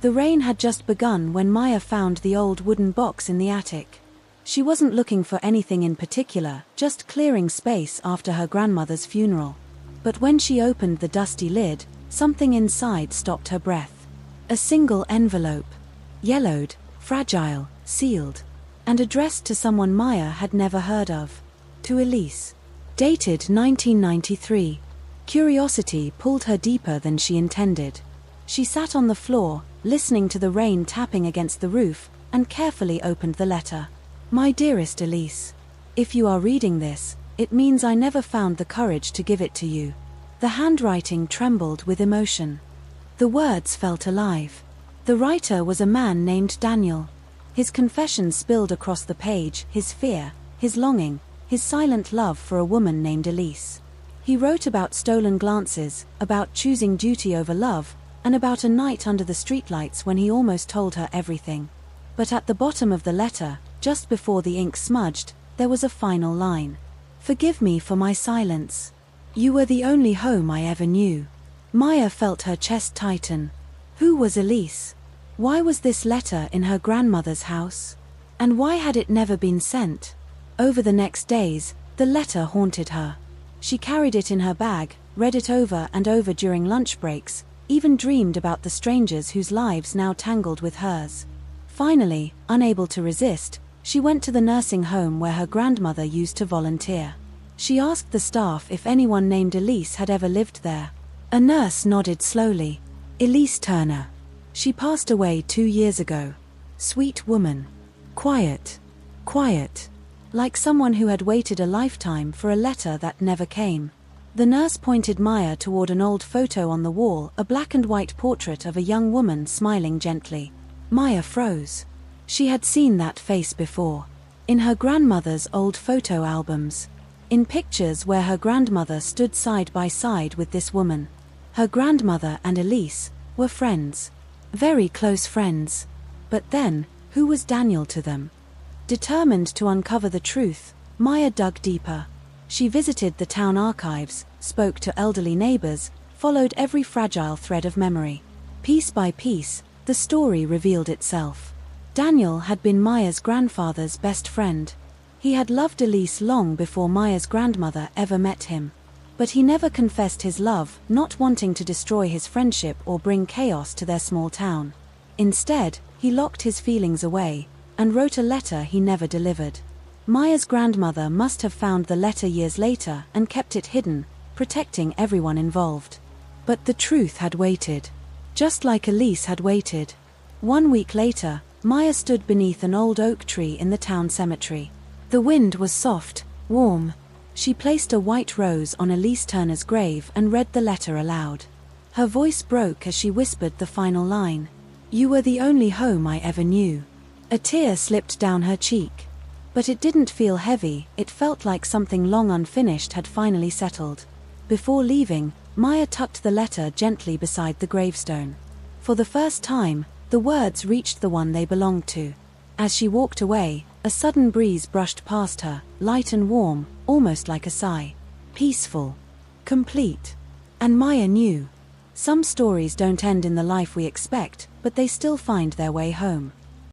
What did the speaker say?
The rain had just begun when Maya found the old wooden box in the attic. She wasn't looking for anything in particular, just clearing space after her grandmother's funeral. But when she opened the dusty lid, something inside stopped her breath. A single envelope. Yellowed, fragile, sealed, and addressed to someone Maya had never heard of. To Elise. Dated 1993. Curiosity pulled her deeper than she intended. She sat on the floor, listening to the rain tapping against the roof, and carefully opened the letter. My dearest Elise. If you are reading this, it means I never found the courage to give it to you. The handwriting trembled with emotion. The words felt alive. The writer was a man named Daniel. His confession spilled across the page, his fear, his longing, his silent love for a woman named Elise. He wrote about stolen glances, about choosing duty over love, and about a night under the streetlights when he almost told her everything. But at the bottom of the letter, just before the ink smudged, there was a final line. Forgive me for my silence. You were the only home I ever knew. Maya felt her chest tighten. Who was Elise? Why was this letter in her grandmother's house? And why had it never been sent? Over the next days, the letter haunted her. She carried it in her bag, read it over and over during lunch breaks, even dreamed about the strangers whose lives now tangled with hers. Finally, unable to resist, she went to the nursing home where her grandmother used to volunteer. She asked the staff if anyone named Elise had ever lived there. A nurse nodded slowly. Elise Turner. She passed away 2 years ago. Sweet woman. Quiet. Quiet. Like someone who had waited a lifetime for a letter that never came. The nurse pointed Maya toward an old photo on the wall, a black and white portrait of a young woman smiling gently. Maya froze. She had seen that face before. In her grandmother's old photo albums. In pictures where her grandmother stood side by side with this woman. Her grandmother and Elise were friends. Very close friends. But then, who was Daniel to them? Determined to uncover the truth, Maya dug deeper. She visited the town archives, spoke to elderly neighbors, followed every fragile thread of memory. Piece by piece, the story revealed itself. Daniel had been Maya's grandfather's best friend. He had loved Elise long before Maya's grandmother ever met him. But he never confessed his love, not wanting to destroy his friendship or bring chaos to their small town. Instead, he locked his feelings away, and wrote a letter he never delivered. Maya's grandmother must have found the letter years later and kept it hidden, protecting everyone involved. But the truth had waited. Just like Elise had waited. 1 week later, Maya stood beneath an old oak tree in the town cemetery. The wind was soft, warm. She placed a white rose on Elise Turner's grave and read the letter aloud. Her voice broke as she whispered the final line. You were the only home I ever knew. A tear slipped down her cheek. But it didn't feel heavy, it felt like something long unfinished had finally settled. Before leaving, Maya tucked the letter gently beside the gravestone. For the first time, the words reached the one they belonged to. As she walked away, a sudden breeze brushed past her, light and warm, almost like a sigh. Peaceful. Complete. And Maya knew. Some stories don't end in the life we expect, but they still find their way home.